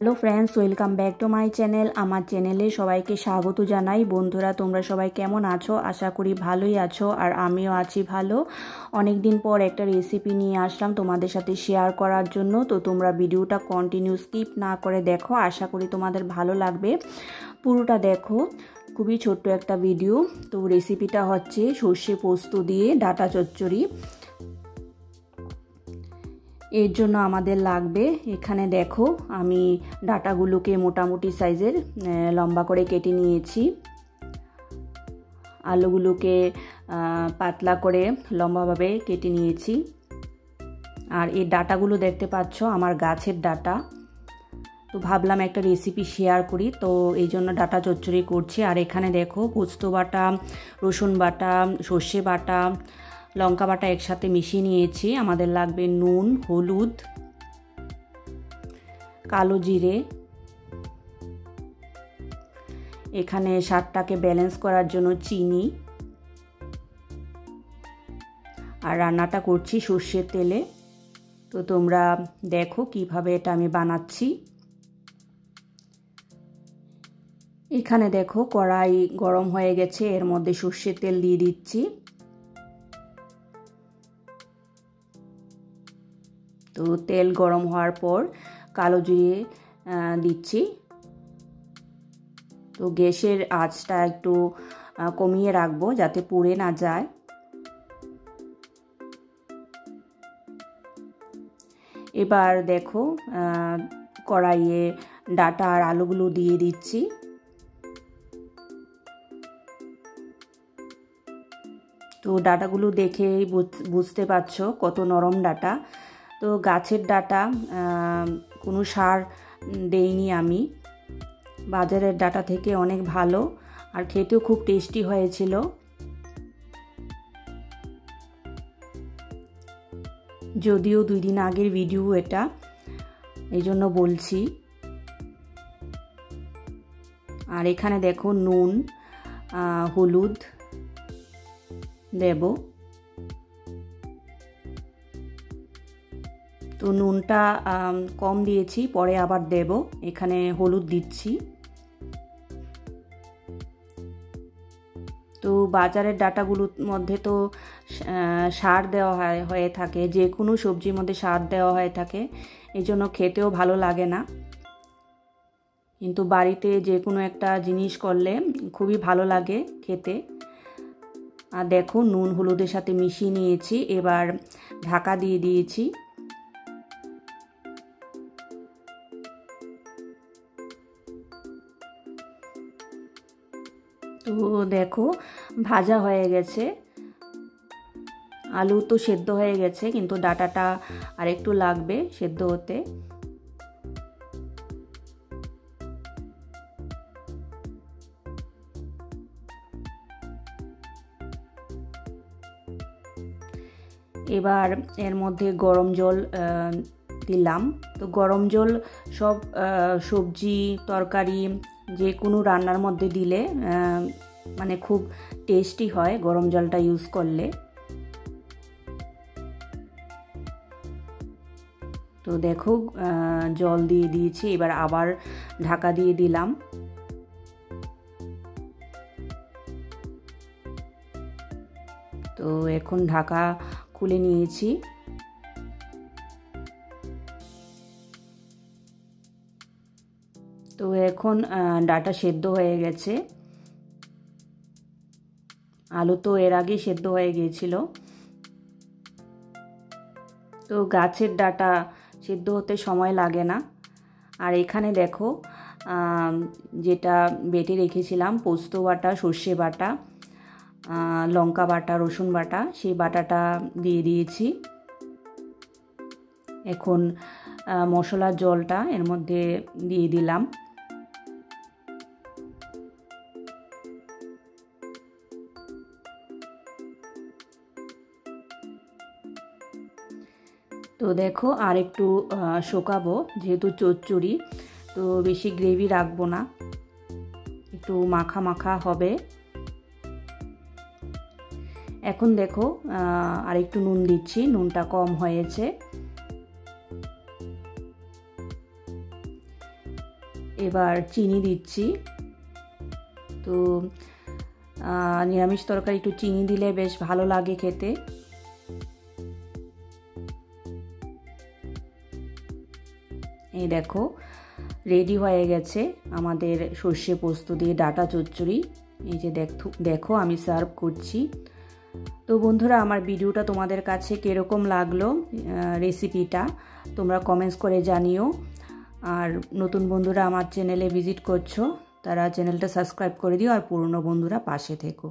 Hello friends, welcome back to my channel. আমার চ্যানেলে সবাইকে স্বাগত জানাই। বন্ধুরা, তোমরা সবাই কেমন আছো? আশা করি ভালোই আছো, আর আমিও আছি ভালো। অনেক দিন পর একটা রেসিপি নিয়ে আসলাম তোমাদের সাথে শেয়ার করার জন্য। তো তোমরা ভিডিওটা কন্টিনিউ স্কিপ না করে দেখো, আশা করি তোমাদের ভালো লাগবে। পুরোটা দেখো, খুবই ছোট্ট একটা ভিডিও। তো রেসিপিটা হচ্ছে সর্ষে পোস্ত দিয়ে ডাঁটা চচ্চড়ি। এর জন্য আমাদের লাগবে, এখানে দেখো আমি ডাঁটাগুলোকে মোটামুটি সাইজের লম্বা করে কেটে নিয়েছি। আলুগুলোকে পাতলা করে লম্বাভাবে কেটে নিয়েছি। আর এই ডাঁটাগুলো দেখতে পাচ্ছ আমার গাছের ডাঁটা। তো ভাবলাম একটা রেসিপি শেয়ার করি, তো এই জন্য ডাঁটা চচ্চড়ি করছি। আর এখানে দেখো পোস্ত বাটা, রসুন বাটা, সর্ষে বাটা, লঙ্কা বাটা একসাথে মিশিয়ে নিয়েছি। আমাদের লাগবে নুন, হলুদ, কালো জিরে। এখানে স্বাদটাকে ব্যালেন্স করার জন্য চিনি। আর রান্নাটা করছি সর্ষের তেলে। তো তোমরা দেখো কিভাবে এটা আমি বানাচ্ছি। এখানে দেখো কড়াই গরম হয়ে গেছে, এর মধ্যে সর্ষের তেল দিয়ে দিচ্ছি। তো তেল গরম হওয়ার পর কালো জিরে দিচ্ছি। তো গ্যাসের আঁচটা একটু কমিয়ে রাখবো যাতে পুড়ে না যায়। এবার দেখো কড়াইয়ে ডাঁটা আর আলুগুলো দিয়ে দিচ্ছি। তো ডাঁটাগুলো দেখেই বুঝতে পারছো কত নরম ডাঁটা। তো গাছের ডাঁটা, কোনো সার দেইনি আমি। বাজারের ডাঁটা থেকে অনেক ভালো, আর খেতেও খুব টেস্টি হয়েছিল। যদিও 2 দিন আগের ভিডিও এটা, এই জন্য বলছি। আর এখানে দেখো নুন, হলুদ দেব। তো নুনটা কম দিয়েছি, পরে আবার দেব। এখানে হলুদ দিচ্ছি। তো বাজারের ডাঁটাগুলোর মধ্যে তো সার দেওয়া হয়ে থাকে, যে কোনো সবজির মধ্যে সার দেওয়া হয়ে থাকে, এই জন্য খেতেও ভালো লাগে না। কিন্তু বাড়িতে যে কোনো একটা জিনিস করলে খুবই ভালো লাগে খেতে। আর দেখো নুন হলুদের সাথে মিশিয়ে নিয়েছি, এবার ঢাকা দিয়ে দিয়েছি। তো দেখো ভাজা হয়ে গেছে, আলু তো সেদ্ধ হয়ে গেছে, কিন্তু ডাঁটাটা আর একটু লাগবে সেদ্ধ হতে। এবার এর মধ্যে গরম জল দিলাম। তো গরম জল সব সবজি তরকারি যে কোনো রান্নার মধ্যে দিলে মানে খুব টেস্টি হয় গরম জলটা ইউজ করলে। তো দেখো জল দিয়ে দিয়েছি, এবার আবার ঢাকা দিয়ে দিলাম। তো এখন ঢাকা খুলে নিয়েছি। তো এখন ডাঁটা সেদ্ধ হয়ে গেছে, আলু তো এর আগে সেদ্ধ হয়ে গিয়েছিল। তো গাছের ডাঁটা সেদ্ধ হতে সময় লাগে না। আর এখানে দেখো যেটা বেটে রেখেছিলাম পোস্ত বাটা, সর্ষে বাটা, লঙ্কা বাটা, রসুন বাটা, সেই বাটাটা দিয়ে দিয়েছি। এখন মশলার জলটা এর মধ্যে দিয়ে দিলাম। তো দেখো আর একটু শুকাবো, যেহেতু চচ্চড়ি, তো বেশি গ্রেভি রাখবো না, একটু মাখা মাখা হবে। এখন দেখো আর একটু নুন দিচ্ছি, নুনটা কম হয়েছে। এবার চিনি দিচ্ছি। তো নিরামিষ তরকারি একটু চিনি দিলে বেশ ভালো লাগে খেতে। এই দেখো রেডি হয়ে গেছে আমাদের সর্ষে পোস্ত দিয়ে ডাঁটা চচ্চড়ি। এই যে দেখো আমি সার্ভ করছি। তো বন্ধুরা, আমার ভিডিওটা তোমাদের কাছে কীরকম লাগলো রেসিপিটা তোমরা কমেন্টস করে জানিও। আর নতুন বন্ধুরা আমার চ্যানেলে ভিজিট করছো তারা চ্যানেলটা সাবস্ক্রাইব করে দিও, আর পুরনো বন্ধুরা পাশে থেকো।